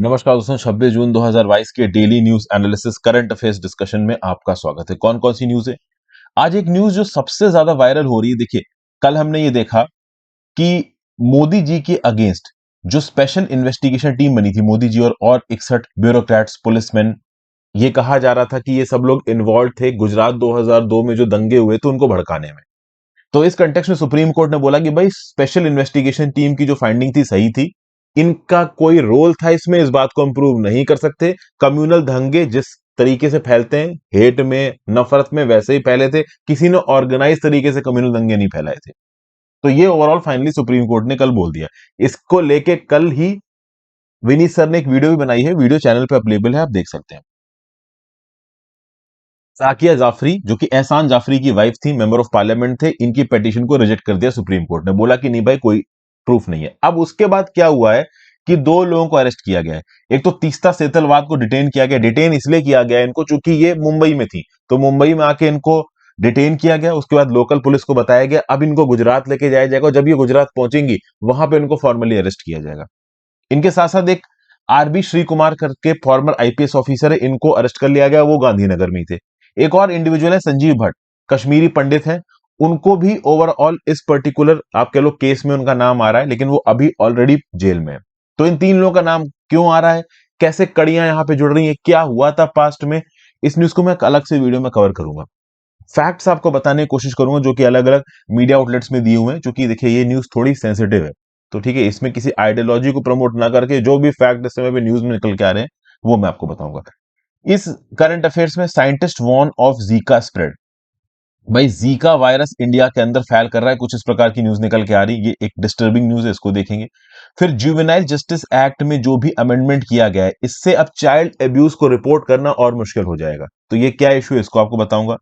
नमस्कार दोस्तों, 26 जून 2022 के daily news analysis current affairs discussion में आपका स्वागत है। कौन कौन सी न्यूज है? आज एक न्यूज जो सबसे ज्यादा वायरल हो रही है। देखिए, कल हमने ये देखा कि मोदी जी के अगेंस्ट जो स्पेशल इन्वेस्टिगेशन टीम बनी थी, मोदी जी और 61 ब्यूरोक्रेट्स, पुलिसमैन, ये कहा जा रहा था कि ये सब लोग इन्वॉल्व थे गुजरात 2002 में जो दंगे हुए थे उनको भड़काने में। तो इस कंटेक्स्ट में सुप्रीम कोर्ट ने बोला कि भाई, स्पेशल इन्वेस्टिगेशन टीम की जो फाइंडिंग थी सही थी, इनका कोई रोल था इसमें, इस बात को हम प्रूव नहीं कर सकते। कम्युनल दंगे जिस तरीके से फैलते हैं, हेट में, नफरत में, वैसे ही फैले थे। किसी ने ऑर्गेनाइज तरीके से कम्युनल दंगे नहीं फैलाए थे। तो ये ओवरऑल फाइनली सुप्रीम कोर्ट ने कल बोल दिया। इसको लेके कल ही विनीत सर ने एक वीडियो भी बनाई है, वीडियो चैनल पे अवेलेबल है, आप देख सकते हैं। साकिया जाफरी, जो कि एहसान जाफरी की वाइफ थी, मेंबर ऑफ पार्लियामेंट थे, इनकी पिटीशन को रिजेक्ट कर दिया सुप्रीम कोर्ट ने। बोला कि नहीं भाई, कोई प्रूफ नहीं है। अब उसके बाद क्या हुआ है कि दो लोगों को अरेस्ट किया गया है। एक तो तीस्ता सेतलवाद को डिटेन किया गया। डिटेन इसलिए किया गया इनको चूंकि ये मुंबई में थी, तो मुंबई में आके इनको डिटेन किया गया। उसके बाद लोकल पुलिस को बताया गया अब इनको गुजरात लेके जाया जाएगा, और जब ये गुजरात पहुंचेंगी वहां पे इनको फॉर्मली अरेस्ट किया जाएगा। इनके साथ साथ एक आरबी श्री कुमार करके फॉर्मर आईपीएस ऑफिसर है, इनको अरेस्ट कर लिया गया, वो गांधीनगर में ही थे। एक और इंडिविजुअल है संजीव भट्ट, कश्मीरी पंडित हैं, उनको भी ओवरऑल इस पर्टिकुलर आप कह लो केस में उनका नाम आ रहा है, लेकिन वो अभी ऑलरेडी जेल में है। तो इन तीन लोगों का नाम क्यों आ रहा है, कैसे कड़ियां यहां पे जुड़ रही है, क्या हुआ था पास्ट में, इस न्यूज को मैं एक अलग से वीडियो में कवर करूंगा। फैक्ट्स आपको बताने की कोशिश करूंगा जो कि अलग अलग मीडिया आउटलेट्स में दिए हुए हैं, क्योंकि देखिए ये न्यूज थोड़ी सेंसिटिव है। तो ठीक है, इसमें किसी आइडियोलॉजी को प्रमोट ना करके जो भी फैक्ट इस समय पे न्यूज में निकल के आ रहे हैं वो मैं आपको बताऊंगा। इस करंट अफेयर्स में scientist warn of Zika spread. भाई, जीका वायरस इंडिया के अंदर फैल कर रहा है, कुछ इस प्रकार की न्यूज निकल के आ रही है। ये एक डिस्टर्बिंग न्यूज है, इसको देखेंगे। फिर जुवेनाइल जस्टिस एक्ट में जो भी अमेंडमेंट किया गया है, इससे अब चाइल्ड एब्यूज को रिपोर्ट करना और मुश्किल हो जाएगा। तो ये क्या इशू है, इसको आपको बताऊंगा।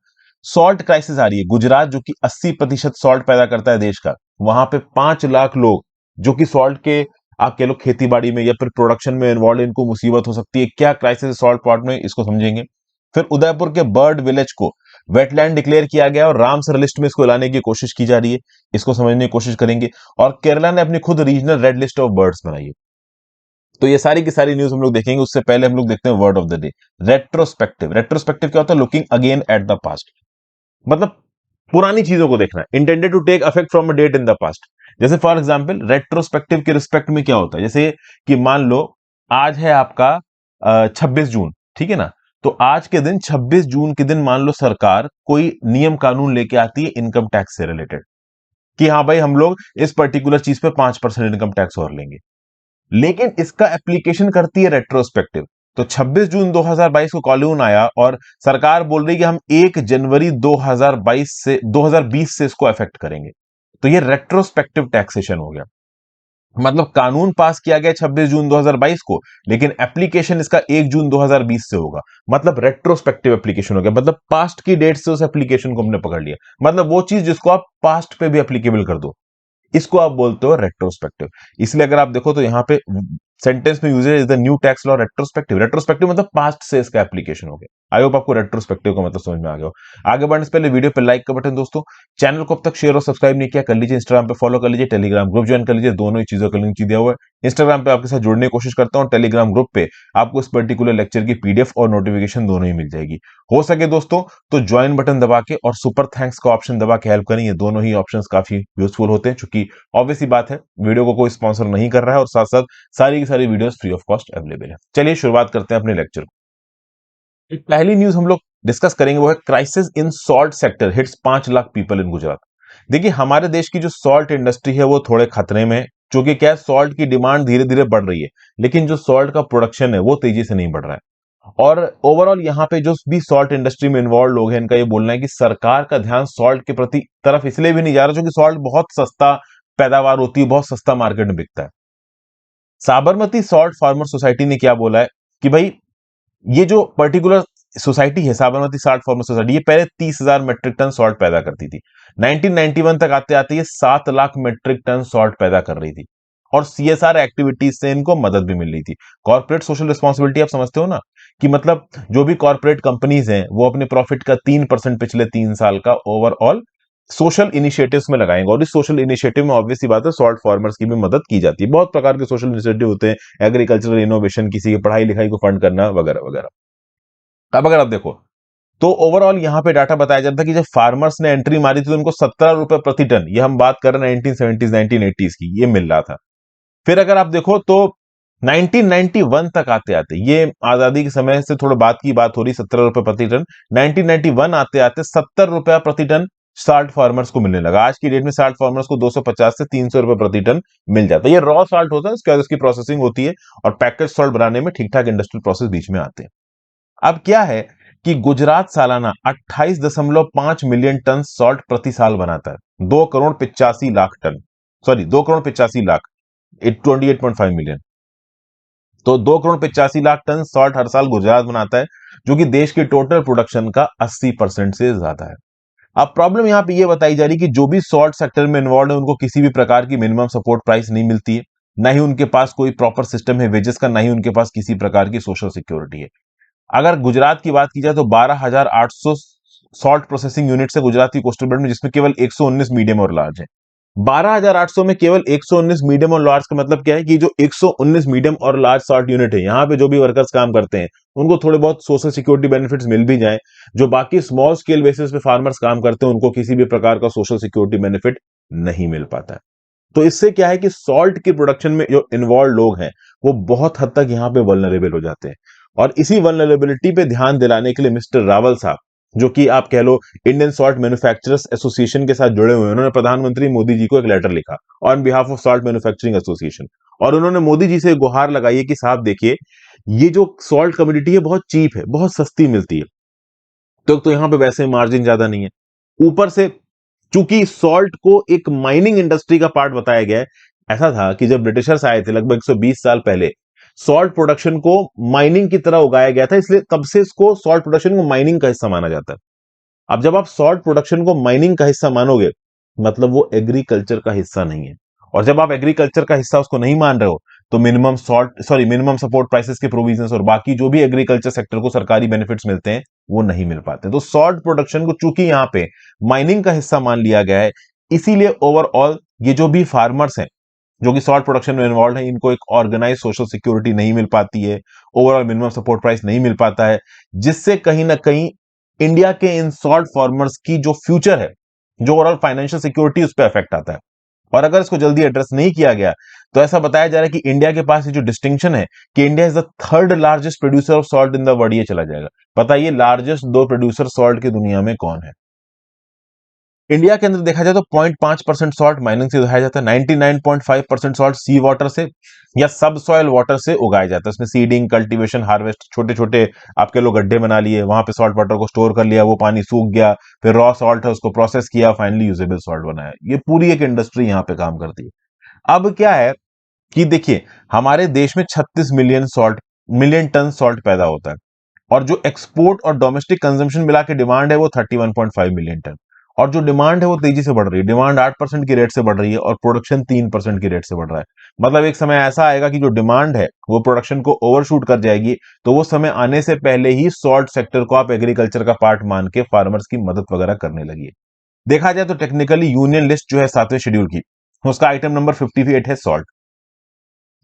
सॉल्ट क्राइसिस आ रही है। गुजरात जो कि 80% सॉल्ट पैदा करता है देश का, वहां पे 5 लाख लोग जो कि सॉल्ट के आप कह लो खेती बाड़ी में या फिर प्रोडक्शन में इन्वॉल्व, इनको मुसीबत हो सकती है। क्या क्राइसिस है सॉल्ट पॉट में, इसको समझेंगे। फिर उदयपुर के बर्ड विलेज को वेटलैंड डिक्लेयर किया गया और रामसर लिस्ट में इसको लाने की कोशिश की जा रही है, इसको समझने की कोशिश करेंगे। और केरला ने अपनी खुद regional red list of birds बनाई है। तो ये सारी की सारी न्यूज हम लोग देखेंगे। उससे पहले हम लोग देखते हैं word of the day, retrospective. Retrospective क्या होता है? Looking again at the past, मतलब पुरानी चीजों को देखना, intended to take affect from a date in the past. जैसे फॉर एग्जांपल रेट्रोस्पेक्टिव के रिस्पेक्ट में क्या होता है, जैसे कि मान लो आज है आपका 26 जून, ठीक है ना। तो आज के दिन 26 जून के दिन मान लो सरकार कोई नियम कानून लेके आती है इनकम टैक्स से रिलेटेड, कि हाँ भाई हम लोग इस पर्टिकुलर चीज पे 5% इनकम टैक्स और लेंगे, लेकिन इसका एप्लीकेशन करती है रेट्रोस्पेक्टिव। तो 26 जून 2022 को कानून आया और सरकार बोल रही है कि हम 1 जनवरी 2020 से इसको अफेक्ट करेंगे। तो ये रेट्रोस्पेक्टिव टैक्सेशन हो गया। मतलब कानून पास किया गया 26 जून 2022 को, लेकिन एप्लीकेशन इसका 1 जून 2020 से होगा। मतलब रेट्रोस्पेक्टिव एप्लीकेशन हो गया, मतलब पास्ट की डेट से उस एप्लीकेशन को हमने पकड़ लिया। मतलब वो चीज जिसको आप पास्ट पे भी एप्लीकेबल कर दो, इसको आप बोलते हो रेट्रोस्पेक्टिव। इसलिए अगर आप देखो तो यहां पे सेंटेंस में usage is the new tax law retrospective. Retrospective मतलब पास्ट से इसका एप्लीकेशन हो गया। आई होप आपको रेट्रोस्पेक्टिव का मतलब समझ में आ गया हो। आगे बढ़ने से पहले वीडियो पे लाइक का बटन, दोस्तों चैनल को अब तक शेयर और सब्सक्राइब नहीं किया कर लीजिए। इंस्टाग्राम पे फॉलो कर लीजिए, टेलीग्राम ग्रुप ज्वाइन कर लीजिए, दोनों ही चीजों का लिंक दिया हुआ है। इंस्टाग्राम पे आपके साथ जुड़ने की कोशिश करता हूं, टेलीग्राम ग्रुप पे आपको इस पर्टिकुलर लेक्चर की पीडीएफ और नोटिफिकेशन दोनों ही मिल जाएगी। हो सके दोस्तों तो ज्वाइन बटन दबा के और सुपर थैंक्स का ऑप्शन दबा के हेल्प करें, ये दोनों ही ऑप्शंस काफी यूजफुल होते हैं, क्योंकि ऑब्वियस ही बात है वीडियो को कोई स्पॉन्सर नहीं कर रहा है और साथ साथ सारी की सारी videos free of cost available है। चलिए शुरुआत करते हैं अपने लेक्चर को। एक पहली न्यूज हम लोग डिस्कस करेंगे, वो है crisis in salt sector hits 5 lakh people in Gujarat. देखिए हमारे देश की जो सॉल्ट इंडस्ट्री है वो थोड़े खतरे में है, क्योंकि क्या है, सॉल्ट की डिमांड धीरे धीरे बढ़ रही है, लेकिन जो सॉल्ट का प्रोडक्शन है वो तेजी से नहीं बढ़ रहा है। और ओवरऑल यहाँ पे जो भी सॉल्ट इंडस्ट्री में इन्वॉल्व लोग हैं, इनका ये बोलना है कि सरकार का ध्यान सॉल्ट के प्रति तरफ इसलिए भी नहीं जा रहा क्योंकि सॉल्ट बहुत सस्ता पैदावार होती है, बहुत सस्ता मार्केट में बिकता है। साबरमती सॉल्ट फार्मर सोसाइटी ने क्या बोला है कि भाई ये जो पर्टिकुलर सोसाइटी है साबरमती सॉल्ट फार्मर सोसाइटी, ये पहले 30,000 मेट्रिक टन सॉल्ट पैदा करती थी। 1991 तक आते आते ये 7 लाख मेट्रिक टन सॉल्ट पैदा कर रही थी, और सीएसआर एक्टिविटीज से इनको मदद भी मिल रही थी। कॉर्पोरेट सोशल रिस्पॉन्सिबिलिटी आप समझते हो ना, कि मतलब जो भी कॉर्पोरेट कंपनीज हैं वो अपने प्रॉफिट का 3% पिछले 3 साल का ओवरऑल सोशल इनिशिएटिव्स में लगाएंगे, और इस सोशल इनिशिएटिव में ऑब्वियस सी बात है सॉल्ट फार्मर्स की भी मदद की जाती है। बहुत प्रकार के सोशल इनिशिएटिव होते हैं, एग्रीकल्चरल इनोवेशन, किसी की पढ़ाई लिखाई को फंड करना वगैरह वगैरह। अब अगर आप देखो तो ओवरऑल यहाँ पे डाटा बताया जाता है कि जब फार्मर्स ने एंट्री मारी थी तो उनको 17 रुपए प्रति टन, ये हम बात कर रहे हैं 1970s 1980s की, ये मिल रहा था। फिर अगर आप देखो तो 1991 तक आते आते, ये आजादी के समय से थोड़ा बाद की बात हो रही, 17 रुपए प्रति टन, 1991 आते आते 70 रुपया प्रति टन साल्ट फार्मर्स को मिलने लगा। आज की डेट में साल्ट फार्मर्स को 250 से 300 रुपए प्रति टन मिल जाता है। ये रॉ साल्ट होता है, उसके बाद उसकी प्रोसेसिंग होती है और पैकेज सॉल्ट बनाने में ठीक ठाक इंडस्ट्रियल प्रोसेस बीच में आते हैं। अब क्या है कि गुजरात सालाना 28.5 मिलियन टन सॉल्ट प्रति साल बनाता है, 2 crore 85 lakh ton, sorry 2 crore 85 lakh, 28.5 million, तो 2 करोड़ 85 लाख टन सॉल्ट हर साल गुजरात बनाता है, जो कि देश के टोटल प्रोडक्शन का 80% से ज्यादा है। अब प्रॉब्लम यहां पे ये बताई जा रही है कि जो भी सॉल्ट सेक्टर में इन्वॉल्व है उनको किसी भी प्रकार की मिनिमम सपोर्ट प्राइस नहीं मिलती है, ना ही उनके पास कोई प्रॉपर सिस्टम है वेजेस का, ना ही उनके पास किसी प्रकार की सोशल सिक्योरिटी है। अगर गुजरात की बात की जाए तो 12,800 सॉल्ट प्रोसेसिंग यूनिट है गुजरात की कोस्टल बेल्ट में, जिसमें केवल 119 मीडियम और लार्ज है। 12,800 में केवल 119 मीडियम और लार्ज का मतलब क्या है कि जो 119 मीडियम और लार्ज सॉल्ट यूनिट है, यहां पे जो भी वर्कर्स काम करते हैं उनको थोड़े बहुत सोशल सिक्योरिटी बेनिफिट्स मिल भी जाए, जो बाकी स्मॉल स्केल बेसिस पे फार्मर्स काम करते हैं उनको किसी भी प्रकार का सोशल सिक्योरिटी बेनिफिट नहीं मिल पाता है। तो इससे क्या है कि सॉल्ट की प्रोडक्शन में जो इन्वॉल्व लोग हैं वो बहुत हद तक यहाँ पे वल्नरेबल हो जाते हैं। और इसी वल्नरेबिलिटी पे ध्यान दिलाने के लिए मिस्टर रावल साहब, जो कि आप कह लो इंडियन सॉल्ट मैन्युफैक्चरर्स एसोसिएशन के साथ जुड़े हुए हैं, उन्होंने प्रधानमंत्री मोदी जी को एक लेटर लिखा on behalf of salt manufacturing association, और उन्होंने मोदी जी से गुहार लगाई है कि साहब देखिए, ये जो सॉल्ट कम्युनिटी है बहुत चीप है, बहुत सस्ती मिलती है, तो यहाँ पे वैसे मार्जिन ज्यादा नहीं है, ऊपर से चूंकि सॉल्ट को एक माइनिंग इंडस्ट्री का पार्ट बताया गया है। ऐसा था कि जब ब्रिटिशर्स आए थे लगभग 120 साल पहले, सॉल्ट प्रोडक्शन को माइनिंग की तरह उगाया गया था, इसलिए तब से इसको सॉल्ट प्रोडक्शन को माइनिंग का हिस्सा माना जाता है। अब जब आप सॉल्ट प्रोडक्शन को माइनिंग का हिस्सा मानोगे, मतलब वो एग्रीकल्चर का हिस्सा नहीं है, और जब आप एग्रीकल्चर का हिस्सा उसको नहीं मान रहे हो तो मिनिमम सपोर्ट प्राइसेस के प्रोविजंस और बाकी जो भी एग्रीकल्चर सेक्टर को सरकारी बेनिफिट्स मिलते हैं वो नहीं मिल पाते। तो सॉल्ट प्रोडक्शन को चूंकि यहां पे माइनिंग का हिस्सा मान लिया गया है, इसीलिए ओवरऑल ये जो भी फार्मर्स हैं जो कि सॉल्ट प्रोडक्शन में इन्वॉल्व है, इनको एक ऑर्गेनाइज सोशल सिक्योरिटी नहीं मिल पाती है, ओवरऑल मिनिमम सपोर्ट प्राइस नहीं मिल पाता है, जिससे कहीं ना कहीं इंडिया के इन सॉल्ट फार्मर्स की जो फ्यूचर है, जो ओवरऑल फाइनेंशियल सिक्योरिटी, उस पर इफेक्ट आता है। और अगर इसको जल्दी एड्रेस नहीं किया गया तो ऐसा बताया जा रहा है कि इंडिया के पास ये जो डिस्टिंक्शन है कि India is the third largest producer of salt in the world, ये चला जाएगा। बताइए लार्जेस्ट दो प्रोड्यूसर सॉल्ट की दुनिया में कौन है? इंडिया के अंदर देखा जाए तो 0.5% सॉल्ट माइनिंग से उगाया जाता है, 99.5% सॉल्ट सी वाटर से या सब सॉइल वाटर से उगाया जाता है। उसमें सीडिंग, कल्टीवेशन, हार्वेस्ट, छोटे छोटे आपके लोग गड्ढे बना लिए, वहां पे सॉल्ट वाटर को स्टोर कर लिया, वो पानी सूख गया, फिर रॉ सॉल्ट है उसको प्रोसेस किया, फाइनली यूजेबल सॉल्ट बनाया। ये पूरी एक इंडस्ट्री यहाँ पे काम करती है। अब क्या है कि देखिए, हमारे देश में 36 मिलियन टन सॉल्ट पैदा होता है, और जो एक्सपोर्ट और डोमेस्टिक कंजम्पशन मिला के डिमांड है वो 31.5 मिलियन टन, और जो डिमांड है वो तेजी से बढ़ रही है, डिमांड 8% की रेट से बढ़ रही है और प्रोडक्शन 3% की रेट से बढ़ रहा है। मतलब एक समय ऐसा आएगा कि जो डिमांड है वो प्रोडक्शन को ओवरशूट कर जाएगी, तो वो समय आने से पहले ही सॉल्ट सेक्टर को आप एग्रीकल्चर का पार्ट मान के फार्मर्स की मदद वगैरह करने लगी। देखा जाए तो टेक्निकली यूनियन लिस्ट जो है 7वें शेड्यूल की, उसका आइटम नंबर 58 है सॉल्ट।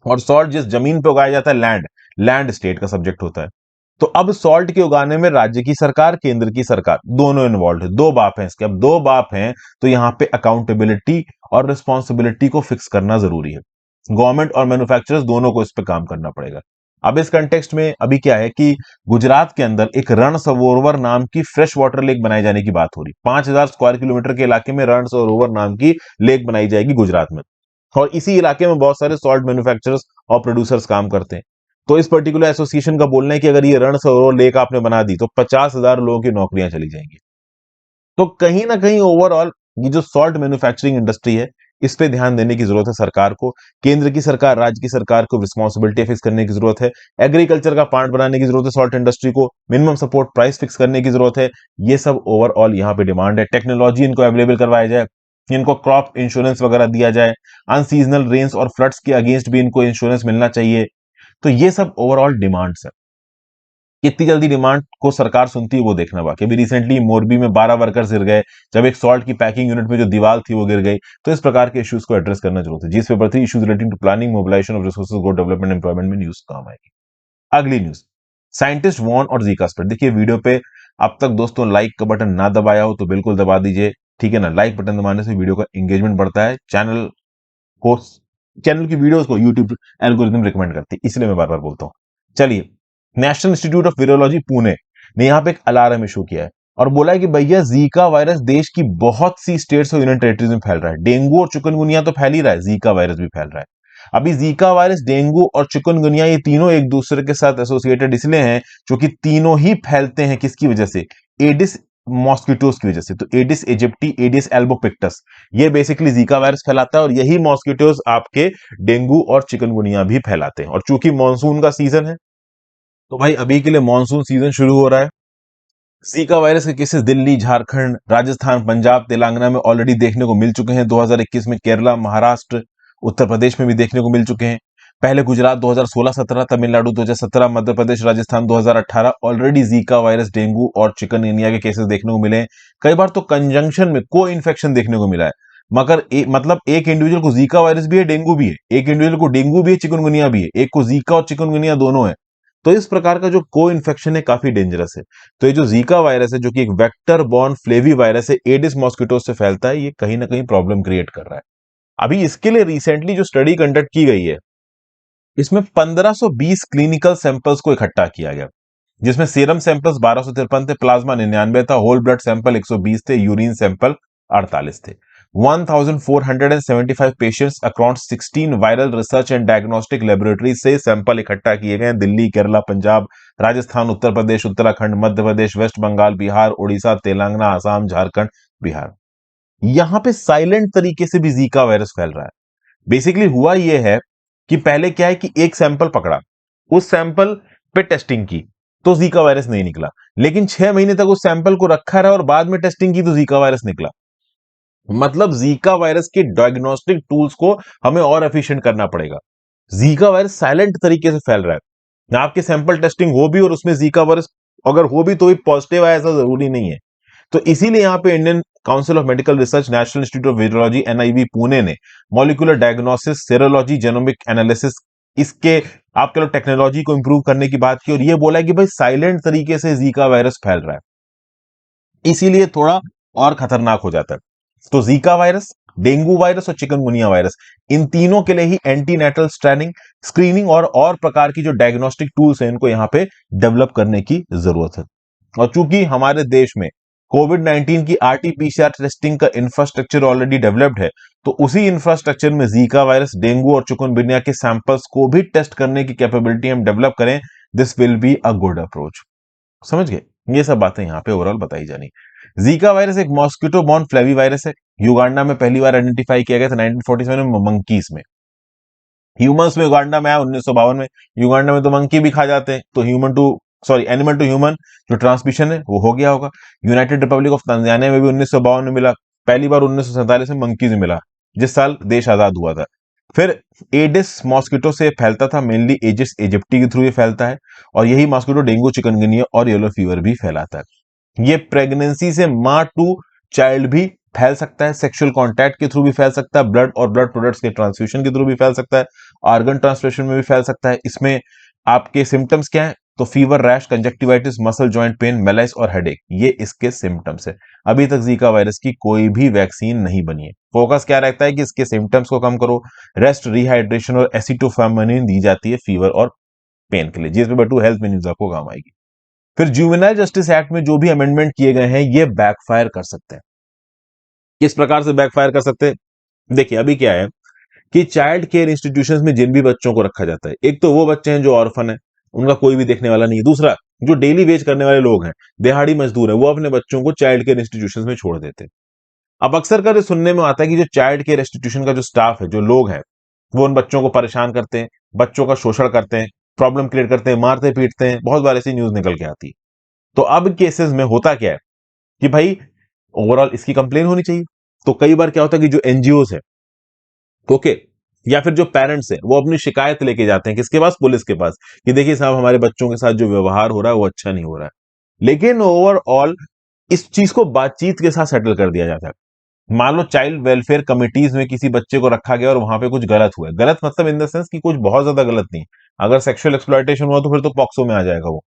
और सॉल्ट जिस जमीन पे उगाया जाता है, लैंड, लैंड स्टेट का सब्जेक्ट होता है। तो अब सॉल्ट के उगाने में राज्य की सरकार, केंद्र की सरकार दोनों इन्वॉल्व है, दो बाप हैं इसके। अब दो बाप हैं तो यहां पे अकाउंटेबिलिटी और रिस्पॉन्सिबिलिटी को फिक्स करना जरूरी है। गवर्नमेंट और मैन्युफैक्चरर्स दोनों को इस पे काम करना पड़ेगा। अब इस कंटेक्स्ट में अभी क्या है कि गुजरात के अंदर एक रण सरोवर नाम की फ्रेश वाटर लेक बनाए जाने की बात हो रही, 5,000 स्क्वायर किलोमीटर के इलाके में रण सरोवर नाम की लेक बनाई जाएगी गुजरात में, और इसी इलाके में बहुत सारे सॉल्ट मैन्युफैक्चरर्स और प्रोड्यूसर्स काम करते हैं। तो इस पर्टिकुलर एसोसिएशन का बोलना है कि अगर ये रण सरोवर लेक आपने बना दी तो 50,000 लोगों की नौकरियां चली जाएंगी। तो कहीं ना कहीं ओवरऑल ये जो सॉल्ट मैन्युफैक्चरिंग इंडस्ट्री है, इस पे ध्यान देने की जरूरत है सरकार को, केंद्र की सरकार, राज्य की सरकार को रिस्पॉन्सिबिलिटी फिक्स करने की जरूरत है, एग्रीकल्चर का पार्ट बनाने की जरूरत है सॉल्ट इंडस्ट्री को, मिनिमम सपोर्ट प्राइस फिक्स करने की जरूरत है। ये सब ओवरऑल यहाँ पे डिमांड है। टेक्नोलॉजी इनको अवेलेबल करवाया जाए, इनको क्रॉप इंश्योरेंस वगैरह दिया जाए, अनसीजनल रेन्स और फ्लड्स के अगेंस्ट भी इनको इंश्योरेंस मिलना चाहिए। तो ये सब ओवरऑल डिमांड्स है। कितनी जल्दी डिमांड को सरकार सुनती है वो देखना बाकी। अभी रिसेंटली मोरबी में 12 वर्कर्स गिर गए, जब एक सॉल्ट की पैकिंग यूनिट में जो दीवार थी वो गिर गई। तो इस प्रकार के इश्यूज को एड्रेस करना जरूरत है। GS paper 3 issues relating to planning mobilization of resources growth development employment में न्यूज काम आएगी। अगली न्यूज, साइंटिस्ट वॉर्न और जीका स्प्रेड। देखिए वीडियो पे अब तक दोस्तों लाइक का बटन ना दबाया हो तो बिल्कुल दबा दीजिए, ठीक है ना। लाइक बटन दबाने से वीडियो का एंगेजमेंट बढ़ता है, को चैनल की वीडियोस को यूट्यूब एल्गोरिथम रिकमेंड करती है, इसलिए मैं बार बार बोलता हूं। चलिए, national institute of virology Pune ने यहां पे एक अलार्म इशू किया है और बोला है कि भैया जीका वायरस देश की बहुत सी स्टेट्स और यूनियन टेरिटरीज में फैल रहा है। डेंगू और चिकनगुनिया तो फैल ही रहा है, जीका वायरस भी फैल रहा है। अभी जीका वायरस, डेंगू और चिकनगुनिया ये तीनों एक दूसरे के साथ एसोसिएटेड इसलिए हैं क्योंकि तीनों ही फैलते हैं किसकी वजह से, एडिस मॉस्किटोज की वजह से। तो एडिस इजिप्टी, एडिस एल्बोपिक्टस, ये बेसिकली जीका वायरस फैलाता है और यही मॉस्किटोज आपके डेंगू और चिकनगुनिया भी फैलाते हैं। और चूंकि मानसून का सीजन है तो भाई अभी के लिए मानसून सीजन शुरू हो रहा है। जीका वायरस के केसेस दिल्ली, झारखंड, राजस्थान, पंजाब, तेलंगाना में ऑलरेडी देखने को मिल चुके हैं। 2021 में केरला, महाराष्ट्र, उत्तर प्रदेश में भी देखने को मिल चुके हैं। पहले Gujarat 2016-17, Tamil Nadu 2017, Madhya Pradesh, Rajasthan 2018 already Zika virus, dengue और चिकनगुनिया के केसेस देखने को मिले हैं। कई बार तो कंजंक्शन में को इन्फेक्शन देखने को मिला है। मगर मतलब एक इंडिविजुअल को जीका वायरस भी है, डेंगू भी है, एक इंडिविजुअल को डेंगू भी है, चिकनगुनिया भी है, एक को जीका और चिकनगुनिया दोनों है। तो इस प्रकार का जो को इन्फेक्शन है काफी डेंजरस है। तो ये जो जीका वायरस है, जो कि एक वेक्टर बॉर्न फ्लेवी वायरस है, एडिस मॉस्किटो से फैलता है, ये कहीं ना कहीं प्रॉब्लम क्रिएट कर रहा है। अभी इसके लिए रिसेंटली जो स्टडी कंडक्ट की गई है, इसमें 1520 क्लिनिकल सैंपल्स को इकट्ठा किया गया, जिसमें सीरम सैंपल्स 1253 थे, प्लाज्मा 99 था, होल ब्लड सैंपल 120 थे, यूरिन सैंपल 48 थे। 1475 patients across 16 viral research and diagnostic laboratory से सैंपल इकट्ठा किए गए। दिल्ली, केरला, पंजाब, राजस्थान, उत्तर प्रदेश, उत्तराखंड, मध्य प्रदेश, वेस्ट बंगाल, बिहार, उड़ीसा, तेलंगाना, आसाम, झारखंड, बिहार। यहां पे साइलेंट तरीके से भी जीका वायरस फैल रहा है। बेसिकली हुआ यह है कि पहले क्या है कि एक सैंपल पकड़ा, उस सैंपल पे टेस्टिंग की तो जीका वायरस नहीं निकला, लेकिन 6 महीने तक उस सैंपल को रखा रहा और बाद में टेस्टिंग की तो जीका वायरस निकला। मतलब जीका वायरस के डायग्नोस्टिक टूल्स को हमें और एफिशिएंट करना पड़ेगा। जीका वायरस साइलेंट तरीके से फैल रहा है, आपके सैंपल टेस्टिंग हो भी और उसमें जीका वायरस अगर हो भी तो भी पॉजिटिव आए ऐसा जरूरी नहीं है। तो इसीलिए यहां पे Indian council of medical research, national institute of virology NIV Pune ने molecular diagnosis, serology, genomic analysis, इसके आपके लोग टेक्नोलॉजी को इंप्रूव करने की बात की और यह बोला कि भाई साइलेंट तरीके से जीका वायरस फैल रहा है, इसीलिए थोड़ा और खतरनाक हो जाता है। तो जीका वायरस, डेंगू वायरस और चिकनगुनिया वायरस, इन तीनों के लिए ही एंटीनेटल स्क्रीनिंग और प्रकार की जो डायग्नोस्टिक टूल्स हैं इनको यहां पे डेवलप करने की जरूरत है। और चूंकि हमारे देश में कोविड-19 की आरटीपीसीआर टेस्टिंग का इंफ्रास्ट्रक्चर ऑलरेडी डेवलप्ड है, तो उसी इंफ्रास्ट्रक्चर में जीका वायरस, डेंगू और चिकनगुनिया के सैंपल्स को भी टेस्ट करने की कैपेबिलिटी हम डेवलप करें, this will be a good approach. समझ गए? ये सब बातें यहां पे ओवरऑल बताई जानी। जीका वायरस एक मॉस्किटो बॉर्न फ्लेवी वायरस है। युगांडा में पहली बार आइडेंटिफाई किया गया था 1947 में मंकीज में। ह्यूमंस में युगांडा में आया 1952 में। युगांडा में तो मंकी भी खा जाते हैं, तो एनिमल टू ह्यूमन जो ट्रांसमिशन है वो हो गया होगा। यूनाइटेड रिपब्लिक ऑफ तंजानिया में भी 1952 में मिला। पहली बार 1947 में मंकीज में मिला, जिस साल देश आजाद हुआ था। फिर एडिस मॉस्किटो से फैलता था, मेनली एजिस इजिप्टी के थ्रू ये फैलता है, और यही मॉस्किटो डेंगू, चिकनगुनिया और येलो फीवर भी फैलाता है। ये प्रेगनेंसी से मां टू चाइल्ड भी फैल सकता है, सेक्सुअल कांटेक्ट के थ्रू भी फैल सकता है, ब्लड और ब्लड प्रोडक्ट्स के ट्रांसफ्यूजन के थ्रू भी फैल सकता है, ऑर्गन ट्रांसप्लेशन में भी फैल सकता है। इसमें आपके सिम्टम्स क्या है? तो fever, rash, conjunctivitis, muscle joint pain, malaise और हेडेक, ये इसके सिम्टम्स है। अभी तक जीका वायरस की कोई भी वैक्सीन नहीं बनी है। फोकस क्या रहता है कि इसके सिम्टम्स को कम करो, रेस्ट, रिहाइड्रेशन और एसिटोफार्मिन दी जाती है फीवर और पेन के लिए। GS-2 हेल्थ में न्यूज आपको काम आएगी। फिर जुवेनाइल जस्टिस एक्ट में जो भी अमेंडमेंट किए गए हैं ये बैकफायर कर सकते हैं। किस प्रकार से बैकफायर कर सकते हैं? देखिए अभी क्या है कि चाइल्ड केयर इंस्टीट्यूशंस में जिन भी बच्चों को रखा जाता है, एक तो वो बच्चे हैं जो ऑर्फन है, उनका कोई भी देखने वाला नहीं है। दूसरा, जो डेली वेज करने वाले लोग हैं, दिहाड़ी मजदूर है, वो अपने बच्चों को चाइल्ड केयर इंस्टीट्यूशंस में छोड़ देते हैं। अब अक्सर कर सुनने में आता है कि जो चाइल्ड केयर इंस्टीट्यूशन का जो स्टाफ है, जो लोग हैं, वो उन बच्चों को परेशान करते हैं, बच्चों का शोषण करते हैं, प्रॉब्लम क्रिएट करते हैं, मारते पीटते हैं। बहुत बार ऐसी न्यूज निकल के आती है। तो अब केसेस में होता क्या है कि भाई ओवरऑल इसकी कंप्लेन होनी चाहिए। तो कई बार क्या होता है कि जो एनजीओ है, ओके, या फिर जो पेरेंट्स हैं वो अपनी शिकायत लेके जाते हैं किसके पास, पुलिस के पास, कि देखिए साहब हमारे बच्चों के साथ जो व्यवहार हो रहा है वो अच्छा नहीं हो रहा है। लेकिन ओवरऑल इस चीज को बातचीत के साथ सेटल कर दिया जाता है। मान लो चाइल्ड वेलफेयर कमिटीज में किसी बच्चे को रखा गया और वहां पे कुछ गलत हुआ है, गलत मतलब इन द सेंस कि कुछ बहुत ज्यादा गलत नहीं, अगर सेक्सुअल एक्सप्लॉयटेशन हुआ तो फिर तो पॉक्सो में आ जाएगा वो,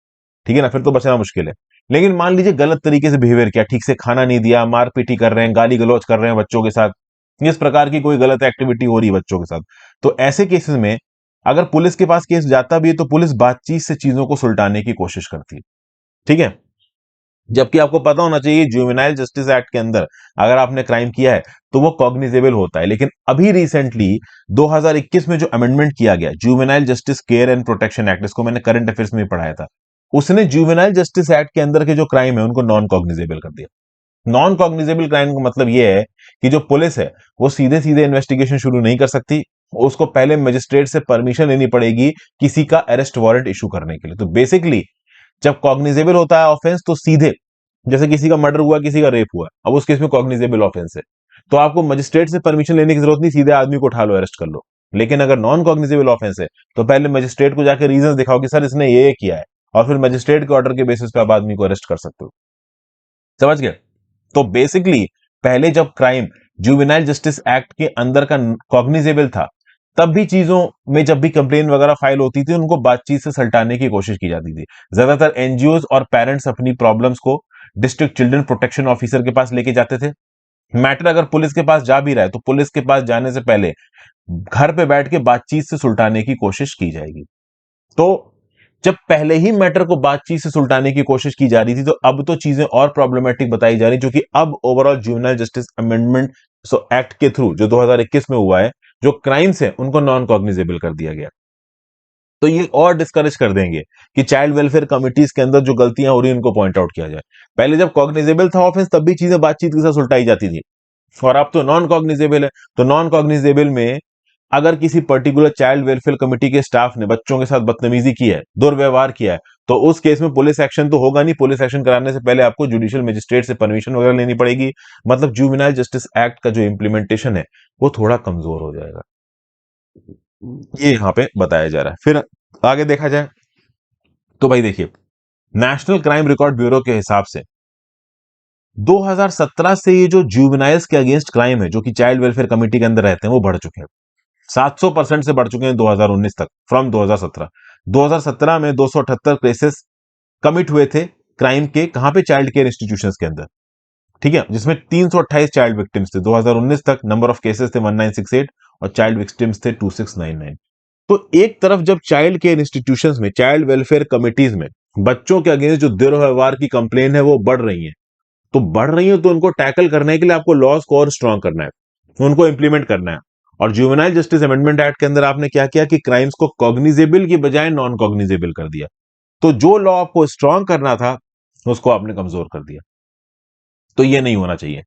ठीक है ना, फिर तो बचना मुश्किल है। लेकिन मान लीजिए गलत तरीके से बिहेवियर किया, ठीक से खाना नहीं दिया, मार पीटी कर रहे हैं, गाली गलौज कर रहे हैं बच्चों के साथ, इस प्रकार की कोई गलत एक्टिविटी हो रही है बच्चों के साथ, तो ऐसे केसेस में अगर पुलिस के पास केस जाता भी है तो पुलिस बातचीत से चीजों को सुलटाने की कोशिश करती है, ठीक है। जबकि आपको पता होना चाहिए जुवेनाइल जस्टिस एक्ट के अंदर अगर आपने क्राइम किया है तो वो कॉग्निजेबल होता है। लेकिन अभी रिसेंटली 2021 में जो अमेंडमेंट किया गया juvenile justice care and protection act, इसको मैंने करंट अफेयर्स में पढ़ाया था, उसने जुवेनाइल जस्टिस एक्ट के अंदर के जो क्राइम है उनको नॉन कॉग्निजेबल कर दिया। नॉन कॉग्निजेबल क्राइम का मतलब यह है कि जो पुलिस है वो सीधे सीधे इन्वेस्टिगेशन शुरू नहीं कर सकती, उसको पहले मजिस्ट्रेट से परमिशन लेनी पड़ेगी किसी का अरेस्ट वारंट इशू करने के लिए। तो बेसिकली जब कॉग्निजेबल होता है ऑफेंस तो सीधे, जैसे किसी का मर्डर हुआ, किसी का रेप हुआ, अब उस केस में कॉग्निजेबल ऑफेंस है, तो आपको मजिस्ट्रेट से परमिशन लेने की जरूरत नहीं, सीधे आदमी को उठा लो, अरेस्ट कर लो। लेकिन अगर नॉन कॉग्निजेबल ऑफेंस है तो पहले मजिस्ट्रेट को जाकर रीजन दिखाओ कि सर इसने ये किया है, और फिर मजिस्ट्रेट के ऑर्डर के बेसिस पे आप आदमी को अरेस्ट कर सकते हो। समझ गए? तो बेसिकली पहले जब क्राइम जुवेनाइल जस्टिस एक्ट के अंदर का कॉग्निजेबल था, तब भी चीजों में जब भी कंप्लेन वगैरह फाइल होती थी उनको बातचीत से सलटाने की कोशिश की जाती थी। ज्यादातर एनजीओ और पेरेंट्स अपनी प्रॉब्लम्स को डिस्ट्रिक्ट चिल्ड्रन प्रोटेक्शन ऑफिसर के पास लेके जाते थे। मैटर अगर पुलिस के पास जा भी रहा है तो पुलिस के पास जाने से पहले घर पे बैठ के बातचीत से सुलटाने की कोशिश की जाएगी। तो जब पहले ही मैटर को बातचीत से सुलटाने की कोशिश की जा रही थी तो अब तो चीजें और प्रॉब्लमेटिक बताई जा रही, जो कि अब overall juvenile justice amendment act के थ्रू जो 2021 में हुआ है, जो क्राइम्स है उनको नॉन कॉग्निजेबल कर दिया गया। तो ये और डिस्करेज कर देंगे कि चाइल्ड वेलफेयर कमिटीज के अंदर जो गलतियां हो रही हैं उनको पॉइंट आउट किया जाए। पहले जब कॉग्निजेबल था ऑफेंस तब भी चीजें बातचीत के साथ सुलटाई जाती थी, और अब तो नॉन कॉग्निजेबल है। तो नॉन कॉग्निजेबल में अगर किसी पर्टिकुलर चाइल्ड वेलफेयर कमेटी के स्टाफ ने बच्चों के साथ बदतमीजी की है, दुर्व्यवहार किया है, तो उस केस में पुलिस एक्शन तो होगा नहीं। पुलिस एक्शन कराने से पहले आपको जुडिशियल मजिस्ट्रेट से परमिशन वगैरह लेनी पड़ेगी। मतलब जुवेनाइल जस्टिस एक्ट का जो इंप्लीमेंटेशन है वो थोड़ा कमजोर हो जाएगा, ये यहां पे बताया जा रहा है। फिर आगे देखा जाए तो भाई देखिए, नेशनल क्राइम रिकॉर्ड ब्यूरो के हिसाब से 2017 से ये जो जुवेनाइल्स के अगेंस्ट क्राइम है जो कि चाइल्ड वेलफेयर कमेटी के अंदर रहते हैं वो बढ़ चुके हैं, 700% से बढ़ चुके हैं 2019 तक, फ्रॉम 2017। 2017 में 278 केसेस कमिट हुए थे क्राइम के, कहां पे, चाइल्ड केयर इंस्टीट्यूशंस के अंदर, ठीक है, जिसमें 328 चाइल्ड विक्टिम्स थे। 2019 तक नंबर ऑफ केसेस थे 1968 और चाइल्ड विक्टिम्स थे 2699। तो एक तरफ जब चाइल्ड केयर इंस्टीट्यूशंस में, चाइल्ड वेलफेयर कमिटीज में बच्चों के अगेंस्ट जो दुर्व्यवहार की कंप्लेन है वो बढ़ रही है, तो बढ़ रही है तो उनको टैकल करने के लिए आपको लॉज को और स्ट्रांग करना है, उनको इंप्लीमेंट करना है। और जुवेनाइल जस्टिस अमेंडमेंट एक्ट के अंदर आपने क्या किया कि क्राइम्स को कॉग्निजेबल की बजाय नॉन कॉग्निजेबल कर दिया। तो जो लॉ आपको स्ट्रांग करना था उसको आपने कमजोर कर दिया। तो ये नहीं होना चाहिए।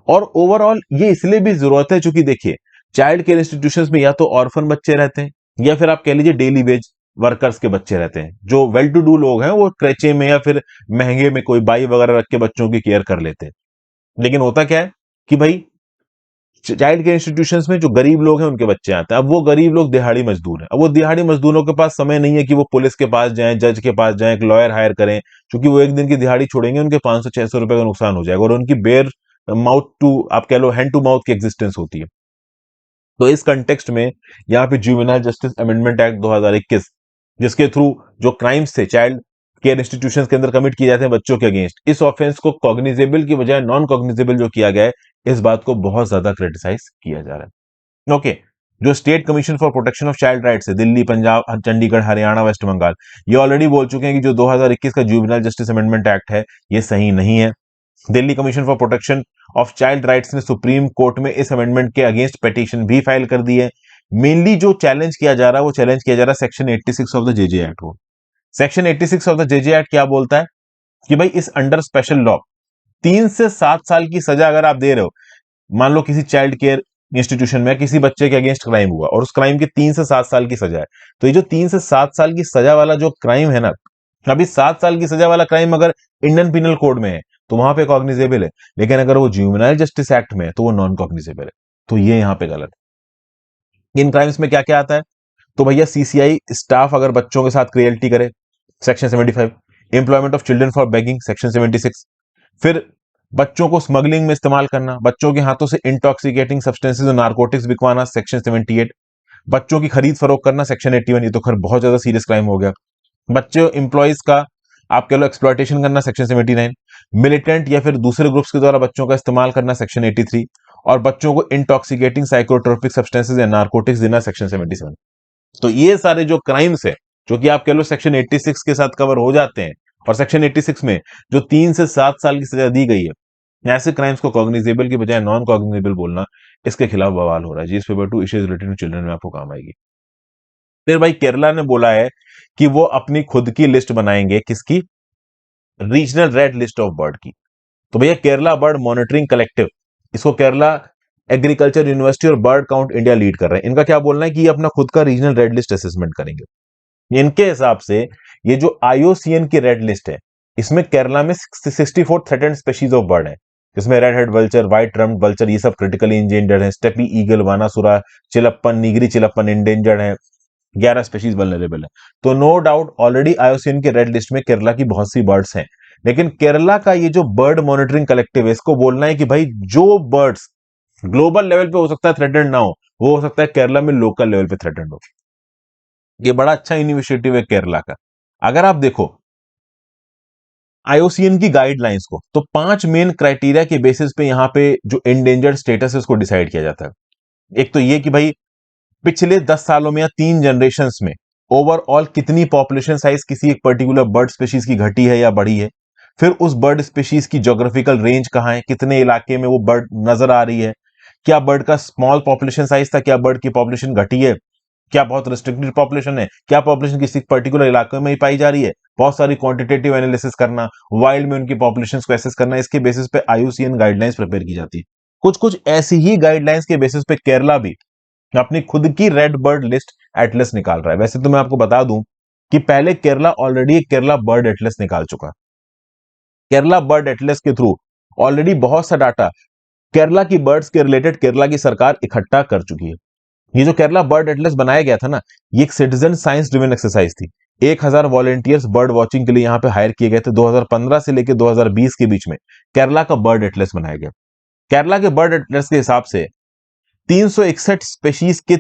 और ओवरऑल ये इसलिए भी जरूरत है क्योंकि देखिए, चाइल्ड केयर इंस्टीट्यूशंस में या तो ऑर्फन बच्चे रहते हैं या फिर आप कह लीजिए डेली वेज वर्कर्स के बच्चे रहते हैं। जो वेल टू डू लोग हैं वो क्रेचे में या फिर महंगे में कोई बाई वगैरह रख के बच्चों की केयर कर लेते हैं। लेकिन होता क्या है कि भाई चाइल्ड केयर इंस्टीट्यूशंस में जो गरीब लोग हैं उनके बच्चे आते हैं। अब वो गरीब लोग दिहाड़ी मजदूर हैं, अब वो दिहाड़ी मजदूरों के पास समय नहीं है कि वो पुलिस के पास जाएं, जज के पास जाएं, एक लॉयर हायर करें, क्योंकि वो एक दिन की दिहाड़ी छोड़ेंगे उनके 500-600 रुपए का नुकसान हो जाएगा और उनकी बेयर माउथ टू, आप कह लो हैंड टू माउथ की एग्जिस्टेंस होती है। तो इस कंटेक्स्ट में यहाँ पे जुवेनाइल जस्टिस अमेंडमेंट एक्ट 2021, जिसके थ्रू जो क्राइम्स थे चाइल्ड केयर इंस्टीट्यूशंस के अंदर कमिट किए जाते हैं बच्चों के अगेंस्ट, इस ऑफेंस को कॉग्निजेबल की बजाय नॉन कॉग्निजेबल जो किया गया है, इस बात को बहुत ज्यादा क्रिटिसाइज किया जा रहा है। ओके, जो state commission for protection of child rights है, दिल्ली, पंजाब, चंडीगढ़, हरियाणा, वेस्ट बंगाल, ये ऑलरेडी बोल चुके हैं कि जो 2021 का जुवेनाइल जस्टिस अमेंडमेंट एक्ट है ये सही नहीं है। Delhi commission for protection of child rights ने सुप्रीम कोर्ट में इस अमेंडमेंट के अगेंस्ट पिटीशन भी फाइल कर दी है। मेनली जो चैलेंज किया जा रहा है वो चैलेंज किया जा रहा है section 86 of the JJ act को। Section 86 of the JJ act क्या बोलता है कि भाई इस अंडर स्पेशल लॉ 3 से 7 साल की सजा अगर आप दे रहे हो, मान लो किसी चाइल्ड केयर इंस्टीट्यूशन में किसी बच्चे के अगेंस्ट क्राइम हुआ और उस क्राइम की 3 से 7 साल की सजा है, तो ये जो 3 से 7 साल की सजा वाला जो क्राइम है ना, अभी 7 साल की सजा वाला क्राइम अगर इंडियन पिनल कोड में है तो वहां पे कॉग्निजेबल है, लेकिन अगर वो जुवेनाइल जस्टिस एक्ट में है तो वो नॉन कॉग्निजेबल है। तो ये यहां पे गलत है। इन क्राइम्स में क्या क्या आता है? तो भैया सीसीआई स्टाफ अगर बच्चों के साथ क्रियलिटी करे, section 75। Employment of children for begging, section 76। फिर बच्चों को स्मगलिंग में इस्तेमाल करना, बच्चों के हाथों से इंटॉक्सिकेटिंग सब्सटेंसेस और नारकोटिक्स बिकवाना, सेक्शन 78। बच्चों की खरीद फरोख्त करना, सेक्शन 81। ये तो खैर बहुत ज्यादा सीरियस क्राइम हो गया। बच्चे एम्प्लॉयज का आप कह लो एक्सप्लॉयटेशन करना, सेक्शन 79। मिलिटेंट या फिर दूसरे ग्रुप्स के द्वारा बच्चों का इस्तेमाल करना, सेक्शन 83। और बच्चों को इंटॉक्सिकेटिंग साइकोट्रोपिक सब्सटेंसेस या नारकोटिक्स देना, सेक्शन 77। तो ये सारे जो क्राइम्स है, जो कि आप कह लो सेक्शन 86 के साथ कवर हो जाते हैं, और सेक्शन 86 में जो 3 से 7 साल की सजा दी गई है, ऐसे क्राइम्स को कॉग्निजेबल की बजाय नॉन कॉग्निजेबल बोलना, इसके खिलाफ बवाल हो रहा है। GS paper 2 issues related to children में आपको काम आएगी। फिर भाई केरला ने बोला है कि वो अपनी खुद की लिस्ट बनाएंगे, किसकी? Regional red list of bird की। तो भैया केरला बर्ड मॉनिटरिंग कलेक्टिव, इसको केरला एग्रीकल्चर यूनिवर्सिटी और बर्ड काउंट इंडिया लीड कर रहे हैं। इनका क्या बोलना है कि ये अपना खुद का रीजनल रेड लिस्ट असेसमेंट करेंगे। इनके हिसाब से ये जो आईओसीएन की रेड लिस्ट है, इसमें केरला में 64 थ्रेटेंड स्पीशीज ऑफ बर्ड है, जिसमें red head vulture, white rumped vulture, ये सब क्रिटिकली इंडेंजर्ड है। Steppe eagle, Banasura chilappan, Nilgiri chilappan endangered है। 11 स्पीशीज वल्नरेबल है। तो नो डाउट ऑलरेडी आईओसीएन की रेड लिस्ट में केरला की बहुत सी बर्ड्स हैं। लेकिन केरला का ये जो बर्ड मॉनिटरिंग कलेक्टिव है, इसको बोलना है कि भाई जो बर्ड्स ग्लोबल लेवल पे हो सकता है थ्रेटेंड ना हो सकता है केरला में लोकल लेवल पे थ्रेटेंड हो। ये बड़ा अच्छा इनिशिएटिव है केरला का। अगर आप देखो आईओसीएन की गाइडलाइंस को, तो 5 मेन क्राइटेरिया के बेसिस पे यहां पे जो एंडेंजर्ड स्टेटस है उसको डिसाइड किया जाता है। एक तो ये कि भाई पिछले 10 सालों में या 3 जनरेशंस में ओवरऑल कितनी पॉपुलेशन साइज किसी एक पर्टिकुलर बर्ड स्पीशीज की घटी है या बढ़ी है। फिर उस बर्ड स्पीशीज की ज्योग्राफिकल रेंज कहां है, कितने इलाके में वो बर्ड नजर आ रही है, क्या बर्ड का स्मॉल पॉपुलेशन साइज था, क्या बर्ड की पॉपुलेशन घटी है, क्या बहुत रिस्ट्रिक्टेड पॉपुलेशन है, क्या पॉपुलेशन किसी पर्टिकुलर इलाके में ही पाई जा रही है। बहुत सारी क्वांटिटेटिव एनालिसिस करना, वाइल्ड में उनकी पॉपुलेशन को एसेस करना, इसके बेसिस पे आईयूसीएन गाइडलाइंस प्रिपेयर की जाती है। कुछ कुछ ऐसी ही गाइडलाइंस के बेसिस पे केरला भी अपनी खुद की रेड बर्ड लिस्ट एटलस निकाल रहा है। वैसे तो मैं आपको बता दूं कि पहले केरला ऑलरेडी एक केरला बर्ड एटलस निकाल चुका। केरला बर्ड एटलस के थ्रू ऑलरेडी बहुत सा डाटा केरला की बर्ड्स के रिलेटेड केरला की सरकार इकट्ठा कर चुकी है। ये जो केरला बर्ड एटलस बनाया गया था ना, ये एक सिटीजन साइंस ड्रिवन एक्सरसाइज थी। 1000 वॉलेंटियर्स बर्ड वॉचिंग के लिए यहां पे हायर किए गए थे। 2015 से लेकर 2020 के बीच में केरला का बर्ड एटलस बनाया गया। केरला के बर्ड एटलस के हिसाब से 361 स्पेशीज के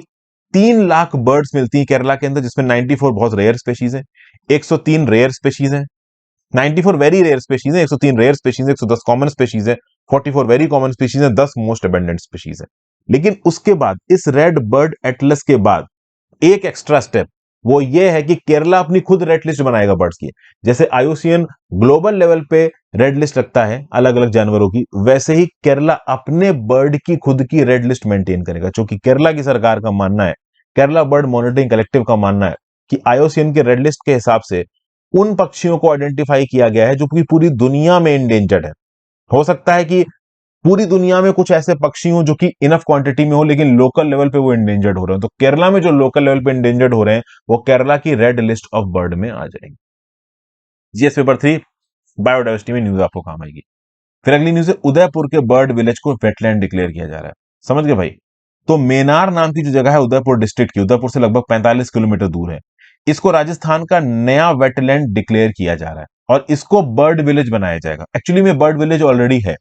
3 लाख बर्ड्स मिलती हैं केरला के अंदर, जिसमें 94 बहुत रेयर स्पेशीज हैं, 103 रेयर स्पेशीज हैं, 94 वेरी रेयर स्पेशीज है, 103 रेयर स्पेशीज है, 110 कॉमन स्पेशीज है, 44 वेरी कॉमन स्पेशीज है, 10 मोस्ट अबेंडेंट स्पेशीज है। लेकिन उसके बाद इस रेड बर्ड एटलस के बाद एक एक्स्ट्रा स्टेप, वो ये है कि केरला अपनी खुद रेड लिस्ट बनाएगा बर्ड्स की। जैसे आईयूसीएन ग्लोबल लेवल पे रेड लिस्ट रखता है अलग अलग जानवरों की, वैसे ही केरला अपने बर्ड की खुद की रेड लिस्ट मेंटेन करेगा। क्योंकि केरला की सरकार का मानना है, केरला बर्ड मॉनिटरिंग कलेक्टिव का मानना है कि आईयूसीएन के रेड लिस्ट के हिसाब से उन पक्षियों को आइडेंटिफाई किया गया है जो कि पूरी दुनिया में इंडेंजर्ड है। हो सकता है कि पूरी दुनिया में कुछ ऐसे पक्षी हो जो कि इनफ क्वांटिटी में हो, लेकिन लोकल लेवल पे वो इंडेंजर्ड हो रहे हैं। तो केरला में जो लोकल लेवल पे इंडेंजर्ड हो रहे हैं, वो केरला की रेड लिस्ट ऑफ बर्ड में आ जाएंगे। जीएस पेपर 3 बायोडाइवर्सिटी में न्यूज आपको काम आएगी। फिर अगली न्यूज है उदयपुर के बर्ड विलेज को वेटलैंड डिक्लेयर किया जा रहा है। समझ गए भाई? तो मेनार नाम की जो जगह है उदयपुर डिस्ट्रिक्ट की, उदयपुर से लगभग 45 किलोमीटर दूर है, इसको राजस्थान का नया वेटलैंड डिक्लेयर किया जा रहा है और इसको बर्ड विलेज बनाया जाएगा। एक्चुअली में बर्ड विलेज ऑलरेडी है।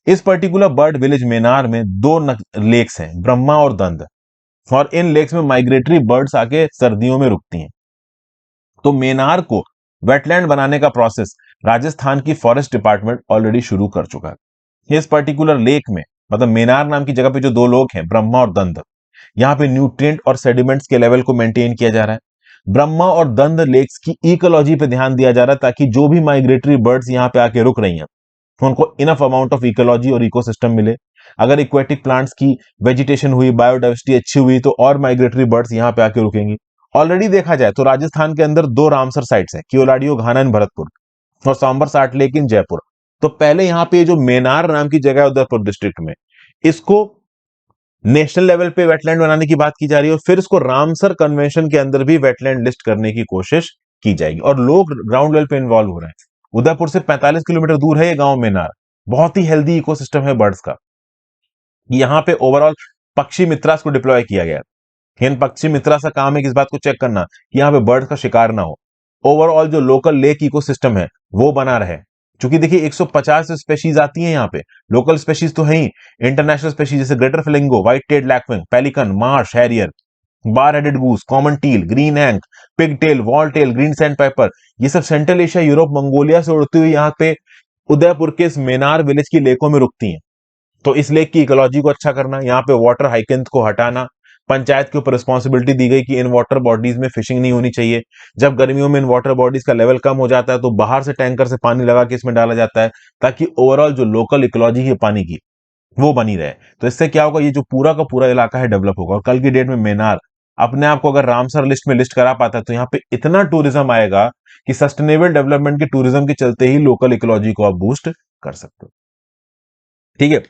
इस पर्टिकुलर बर्ड विलेज मेनार में 2 लेक्स हैं, ब्रह्मा और दंद, और इन लेक्स में माइग्रेटरी बर्ड्स आके सर्दियों में रुकती हैं। तो मेनार को वेटलैंड बनाने का प्रोसेस राजस्थान की फॉरेस्ट डिपार्टमेंट ऑलरेडी शुरू कर चुका है। इस पर्टिकुलर लेक में, मतलब मेनार नाम की जगह पे जो 2 लोग हैं, ब्रह्मा और दंद, यहां पे न्यूट्रिएंट और सेडिमेंट्स के लेवल को मेंटेन किया जा रहा है। ब्रह्मा और दंद लेक्स की इकोलॉजी पे ध्यान दिया जा रहा है, ताकि जो भी माइग्रेटरी बर्ड्स यहां पे आके रुक रही हैं, तो उनको इनफ अमाउंट ऑफ इकोलॉजी और इकोसिस्टम मिले। अगर इक्वेटिक प्लांट्स की वेजिटेशन हुई, बायोडाइवर्सिटी अच्छी हुई, तो और माइग्रेटरी बर्ड्स यहां पे आके रुकेंगी। ऑलरेडी देखा जाए तो राजस्थान के अंदर 2 रामसर साइट्स हैं, कियोलाडियो घाना इन भरतपुर और सांबर साठ लेक इन जयपुर। तो पहले यहां पे जो मेनार नाम की जगह है उदयपुर डिस्ट्रिक्ट में, इसको नेशनल लेवल पे वेटलैंड बनाने की बात की जा रही है और फिर इसको रामसर कन्वेंशन के अंदर भी वेटलैंड लिस्ट करने की कोशिश की जाएगी और लोग ग्राउंड लेवल पे इन्वॉल्व हो रहे हैं। उदयपुर से 45 किलोमीटर दूर है ये गांव मेनार। बहुत ही हेल्दी इकोसिस्टम है बर्ड्स का। यहां पे ओवरऑल पक्षी मित्रास को डिप्लॉय किया गया। हिंद पक्षी मित्रा सा काम है कि इस बात को चेक करना कि यहाँ पे बर्ड का शिकार ना हो, ओवरऑल जो लोकल लेक इकोसिस्टम है वो बना रहे। क्योंकि देखिए 150 स्पेशीज आती हैं यहाँ पे, लोकल स्पेशीज तो है ही, इंटरनेशनल स्पेशीज जैसे greater flamingo, white tailed lapwing, pelican, marsh harrier, bar headed goose, common teal, greenshank, pintail, wagtail, green sandpiper, ये सब सेंट्रल एशिया, यूरोप, मंगोलिया से उड़ती हुई यहाँ पे उदयपुर के इस मेनार विलेज की लेकों में रुकती हैं। तो इस लेक की इकोलॉजी को अच्छा करना, यहाँ पे वाटर हाइकिंथ को हटाना, पंचायत के ऊपर रिस्पॉन्सिबिलिटी दी गई कि इन वाटर बॉडीज में फिशिंग नहीं होनी चाहिए। जब गर्मियों में इन वाटर बॉडीज का लेवल कम हो जाता है तो बाहर से टैंकर से पानी लगा के इसमें डाला जाता है, ताकि ओवरऑल जो लोकल इकोलॉजी है पानी की वो बनी रहे। तो इससे क्या होगा, ये जो पूरा का पूरा इलाका है डेवलप होगा। और कल की डेट में मेनार अपने आप को अगर रामसर लिस्ट में लिस्ट करा पाता है तो यहाँ पे इतना टूरिज्म आएगा कि सस्टेनेबल डेवलपमेंट के टूरिज्म के चलते ही लोकल इकोलॉजी को आप बूस्ट कर सकते हो। ठीक है,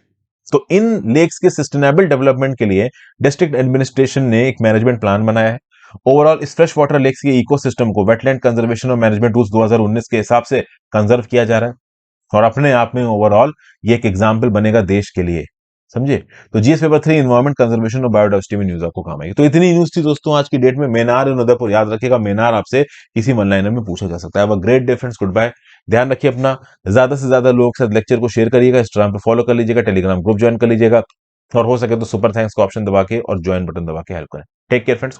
तो इन लेक्स के सस्टेनेबल डेवलपमेंट के लिए डिस्ट्रिक्ट एडमिनिस्ट्रेशन ने एक मैनेजमेंट प्लान बनाया है। ओवरऑल इस फ्रेश वाटर लेक्स के इकोसिस्टम को वेटलैंड कंजर्वेशन और मैनेजमेंट रूल्स 2019 के हिसाब से कंजर्व किया जा रहा है, और अपने आप में ओवरऑल ये एक एग्जाम्पल बनेगा देश के लिए, समझे। तो जीएस पेपर 3 इन्वायरमेंट कंजर्वेशन और बायोडाइवर्सिटी में न्यूज आपको काम आएगी। तो इतनी न्यूज थी दोस्तों आज की डेट में। मेनार इन उदयपुर, याद रखिएगा मेनार आपसे किसी वन लाइनर में पूछा जा सकता है। Great day friends, good bye, ध्यान रखिए अपना, ज्यादा से ज्यादा लोगों के साथ लेक्चर को शेयर करिएगा, इंस्टाग्राम पे फॉलो कर लीजिएगा, टेलीग्राम ग्रुप ज्वाइन कर लीजिएगा, और हो सके तो सुपर थैंक्स का ऑप्शन दबा के और ज्वाइन बटन दबा के हेल्प करें। Take care friends.